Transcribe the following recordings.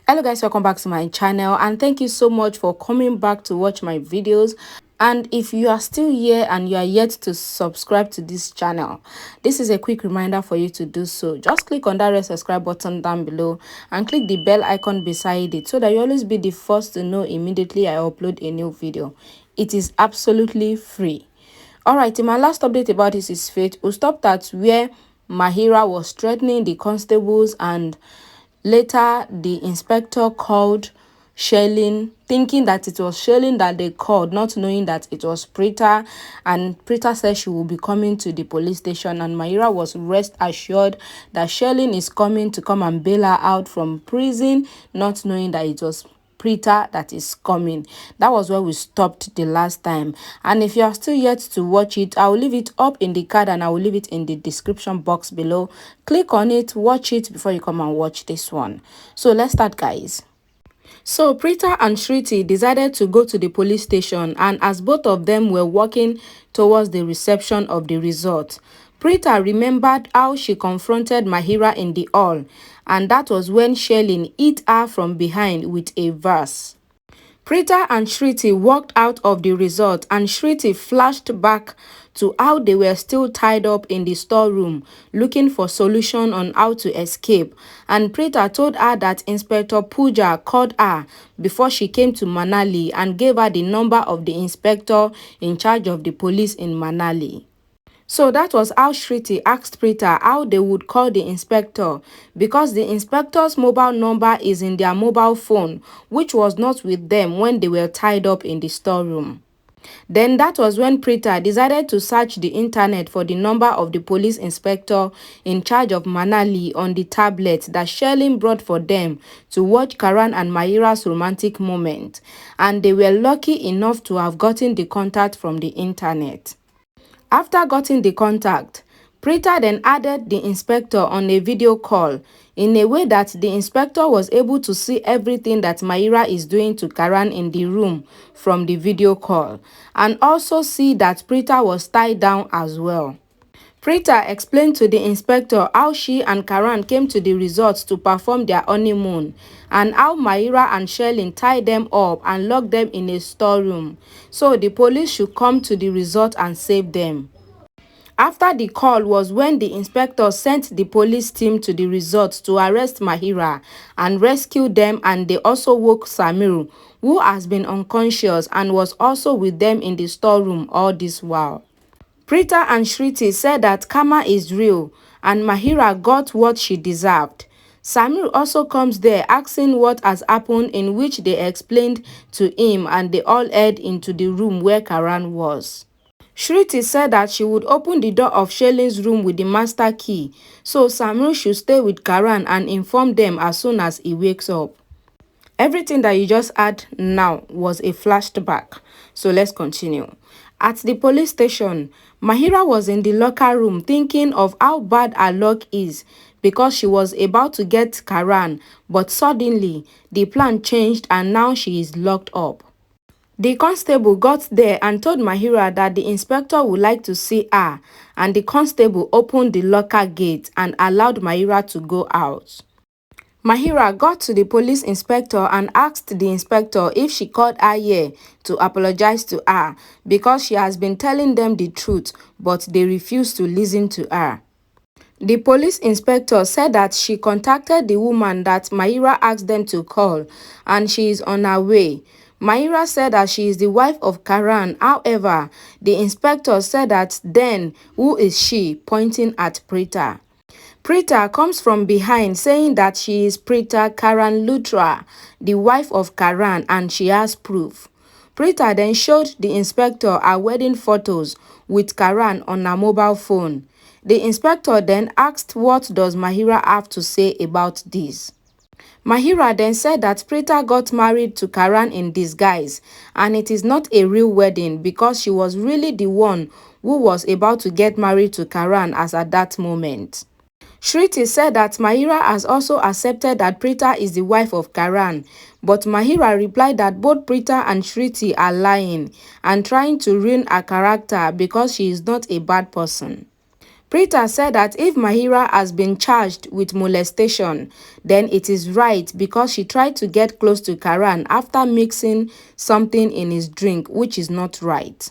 Hello guys, welcome back to my channel and thank you so much for coming back to watch my videos. And if you are still here and you are yet to subscribe to this channel, this is a quick reminder for you to do so. Just click on that red subscribe button down below and click the bell icon beside it so that you always be the first to know immediately I upload a new video. It is absolutely free. Alright, in my last update about This Is Fate, we stopped at where Mahira was threatening the constables, and later the inspector called Sherlyn, thinking that it was Sherlyn that they called, not knowing that it was Preeta. And Preeta said she will be coming to the police station, and Mahira was rest assured that Sherlyn is coming to come and bail her out from prison, not knowing that it was Preeta that is coming. That was where we stopped the last time, and if you are still yet to watch it, I will leave it up in the card and I will leave it in the description box below. Click on it, watch it before you come and watch this one. So let's start, guys. So Preeta and Shriti decided to go to the police station, and as both of them were walking towards the reception of the resort, Preeta remembered how she confronted Mahira in the hall, and that was when Sherlyn hit her from behind with a vase. Preeta and Shriti walked out of the resort, and Shriti flashed back to how they were still tied up in the storeroom looking for solution on how to escape, and Preeta told her that Inspector Pooja called her before she came to Manali and gave her the number of the inspector in charge of the police in Manali. So that was how Shriti asked Preeta how they would call the inspector, because the inspector's mobile number is in their mobile phone, which was not with them when they were tied up in the storeroom. Then that was when Preeta decided to search the internet for the number of the police inspector in charge of Manali on the tablet that Sherlyn brought for them to watch Karan and Mahira's romantic moment, and they were lucky enough to have gotten the contact from the internet. After getting the contact, Preeta then added the inspector on a video call in a way that the inspector was able to see everything that Mahira is doing to Karan in the room from the video call, and also see that Preeta was tied down as well. Preeta explained to the inspector how she and Karan came to the resort to perform their honeymoon, and how Mahira and Sherlyn tied them up and locked them in a storeroom, so the police should come to the resort and save them. After the call was when the inspector sent the police team to the resort to arrest Mahira and rescue them, and they also woke Samir, who has been unconscious and was also with them in the storeroom all this while. Preeta and Shriti said that karma is real and Mahira got what she deserved. Samir also comes there asking what has happened, in which they explained to him, and they all head into the room where Karan was. Shriti said that she would open the door of Sherlyn's room with the master key, so Samir should stay with Karan and inform them as soon as he wakes up. Everything that you just heard now was a flashback, so let's continue. At the police station, Mahira was in the locker room thinking of how bad her luck is, because she was about to get Karan, but suddenly the plan changed and now she is locked up. The constable got there and told Mahira that the inspector would like to see her, and the constable opened the locker gate and allowed Mahira to go out. Mahira got to the police inspector and asked the inspector if she called her here to apologize to her, because she has been telling them the truth, but they refused to listen to her. The police inspector said that she contacted the woman that Mahira asked them to call, and she is on her way. Mahira said that she is the wife of Karan. However, the inspector said that then who is she, pointing at Preeta. Preeta comes from behind saying that she is Preeta Karan Luthra, the wife of Karan, and she has proof. Preeta then showed the inspector her wedding photos with Karan on her mobile phone. The inspector then asked what does Mahira have to say about this. Mahira then said that Preeta got married to Karan in disguise, and it is not a real wedding because she was really the one who was about to get married to Karan as at that moment. Shriti said that Mahira has also accepted that Preeta is the wife of Karan, but Mahira replied that both Preeta and Shriti are lying and trying to ruin her character because she is not a bad person. Preeta said that if Mahira has been charged with molestation, then it is right because she tried to get close to Karan after mixing something in his drink, which is not right.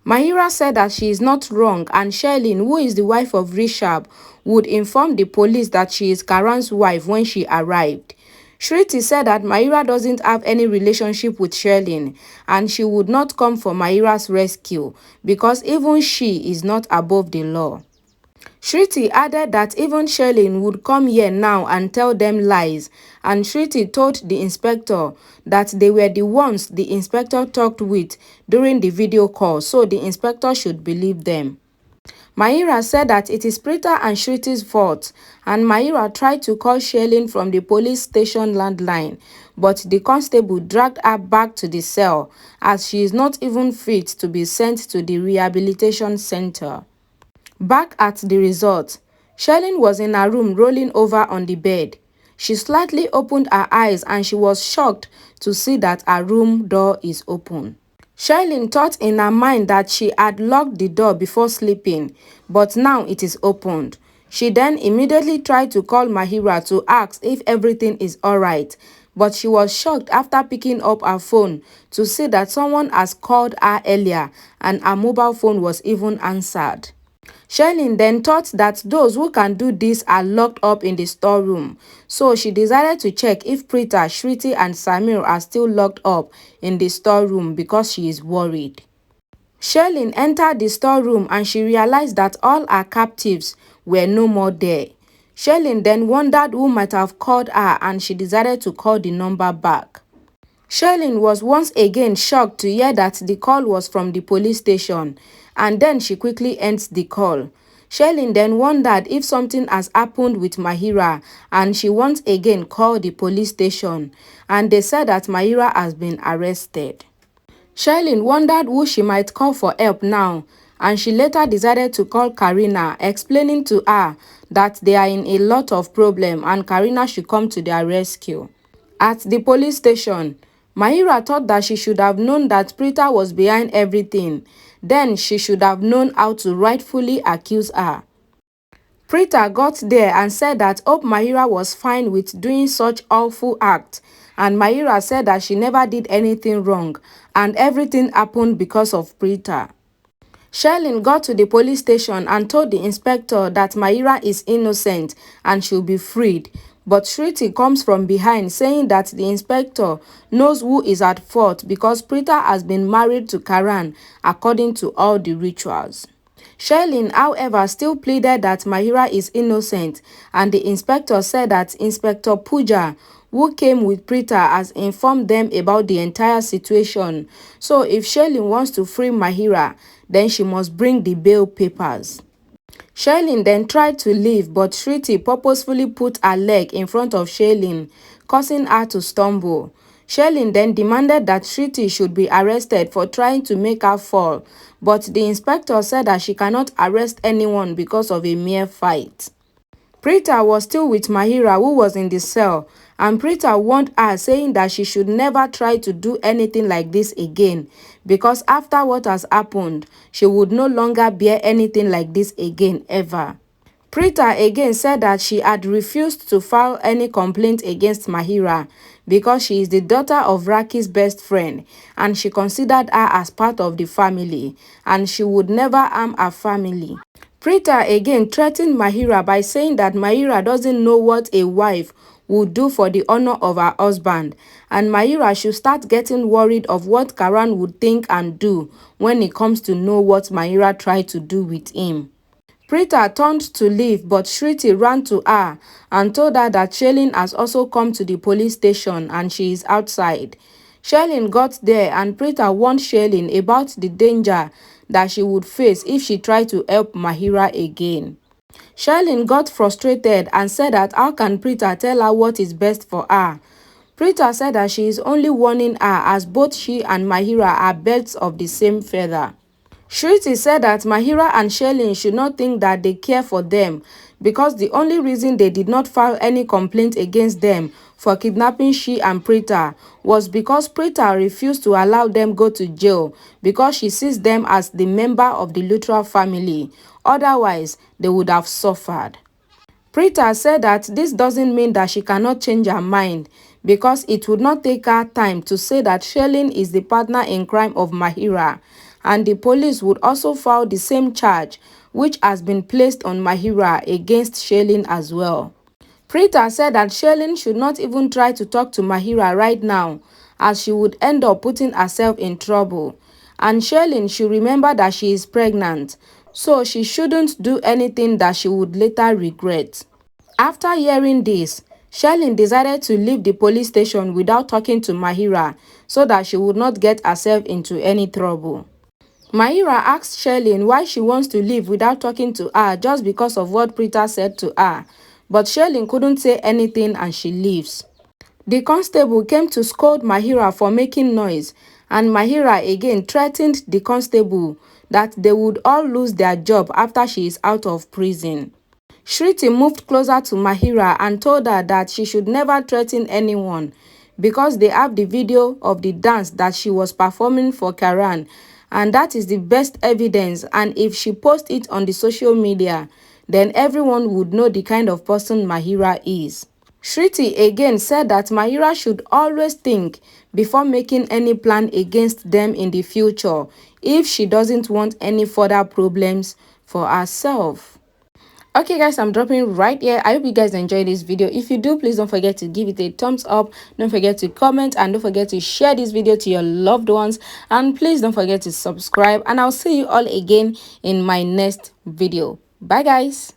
Mahira said that she is not wrong and Sherlyn, who is the wife of Rishabh, would inform the police that she is Karan's wife when she arrived. Shriti said that Mahira doesn't have any relationship with Sherlyn and she would not come for Mahira's rescue because even she is not above the law. Shriti added that even Sherlyn would come here now and tell them lies, and Shriti told the inspector that they were the ones the inspector talked with during the video call, so the inspector should believe them. Mahira said that it is Preeta and Shriti's fault, and Mahira tried to call Sherlyn from the police station landline, but the constable dragged her back to the cell as she is not even fit to be sent to the rehabilitation center. Back at the resort, Sherlyn was in her room rolling over on the bed. She slightly opened her eyes and she was shocked to see that her room door is open. Sherlyn thought in her mind that she had locked the door before sleeping, but now it is opened. She then immediately tried to call Mahira to ask if everything is alright, but she was shocked after picking up her phone to see that someone has called her earlier and her mobile phone was even answered. Sherlyn then thought that those who can do this are locked up in the storeroom, so she decided to check if Preeta, Shriti and Samir are still locked up in the storeroom because she is worried. Sherlyn entered the storeroom and she realized that all her captives were no more there. Sherlyn then wondered who might have called her and she decided to call the number back. Sherlyn was once again shocked to hear that the call was from the police station, and then she quickly ends the call. Sherlyn then wondered if something has happened with Mahira, and she once again called the police station, and they said that Mahira has been arrested. Sherlyn wondered who she might call for help now, and she later decided to call Karina, explaining to her that they are in a lot of problem and Karina should come to their rescue. At the police station, Mahira thought that she should have known that Preeta was behind everything. Then she should have known how to rightfully accuse her. Preeta got there and said that hope Mahira was fine with doing such awful act, and Mahira said that she never did anything wrong and everything happened because of Preeta. Sherlyn got to the police station and told the inspector that Mahira is innocent and should be freed. But Shriti comes from behind saying that the inspector knows who is at fault because Preeta has been married to Karan according to all the rituals. Sherlyn, however, still pleaded that Mahira is innocent, and the inspector said that Inspector Pooja, who came with Preeta, has informed them about the entire situation. So if Sherlyn wants to free Mahira, then she must bring the bail papers. Sherlyn then tried to leave, but Shriti purposefully put her leg in front of Sherlyn, causing her to stumble. Sherlyn then demanded that Shriti should be arrested for trying to make her fall, but the inspector said that she cannot arrest anyone because of a mere fight. Preeta was still with Mahira, who was in the cell, and Preeta warned her, saying that she should never try to do anything like this again, because after what has happened, she would no longer bear anything like this again ever. Preeta again said that she had refused to file any complaint against Mahira because she is the daughter of Raki's best friend and she considered her as part of the family and she would never harm her family. Preeta again threatened Mahira by saying that Mahira doesn't know what a wife would do for the honor of her husband, and Mahira should start getting worried of what Karan would think and do when it comes to know what Mahira tried to do with him. Preeta turned to leave, but Shriti ran to her and told her that Sherlyn has also come to the police station and she is outside. Sherlyn got there and Preeta warned Sherlyn about the danger that she would face if she tried to help Mahira again. Sherlyn got frustrated and said that how can Preeta tell her what is best for her. Preeta said that she is only warning her as both she and Mahira are birds of the same feather. Shriti said that Mahira and Sherlyn should not think that they care for them because the only reason they did not file any complaint against them for kidnapping she and Preeta was because Preeta refused to allow them go to jail because she sees them as the member of the Lutra family, Otherwise, they would have suffered. Preeta said that this doesn't mean that she cannot change her mind, because it would not take her time to say that Sherlyn is the partner in crime of Mahira, and the police would also file the same charge which has been placed on Mahira against Sherlyn as well. Preeta said that Sherlyn should not even try to talk to Mahira right now, as she would end up putting herself in trouble. And Sherlyn should remember that she is pregnant, so she shouldn't do anything that she would later regret. After hearing this, Sherlyn decided to leave the police station without talking to Mahira, so that she would not get herself into any trouble. Mahira asked Sherlyn why she wants to leave without talking to her just because of what Preeta said to her, but Sherlyn couldn't say anything and she leaves. The constable came to scold Mahira for making noise, and Mahira again threatened the constable that they would all lose their job after she is out of prison. Shriti moved closer to Mahira and told her that she should never threaten anyone, because they have the video of the dance that she was performing for Karan, and that is the best evidence, and if she posts it on the social media, then everyone would know the kind of person Mahira is. Shriti again said that Mahira should always think before making any plan against them in the future if she doesn't want any further problems for herself. Okay guys, I'm dropping right here. I hope you guys enjoyed this video. If you do, please don't forget to give it a thumbs up, don't forget to comment, and don't forget to share this video to your loved ones, and please don't forget to subscribe, and I'll see you all again in my next video. Bye guys.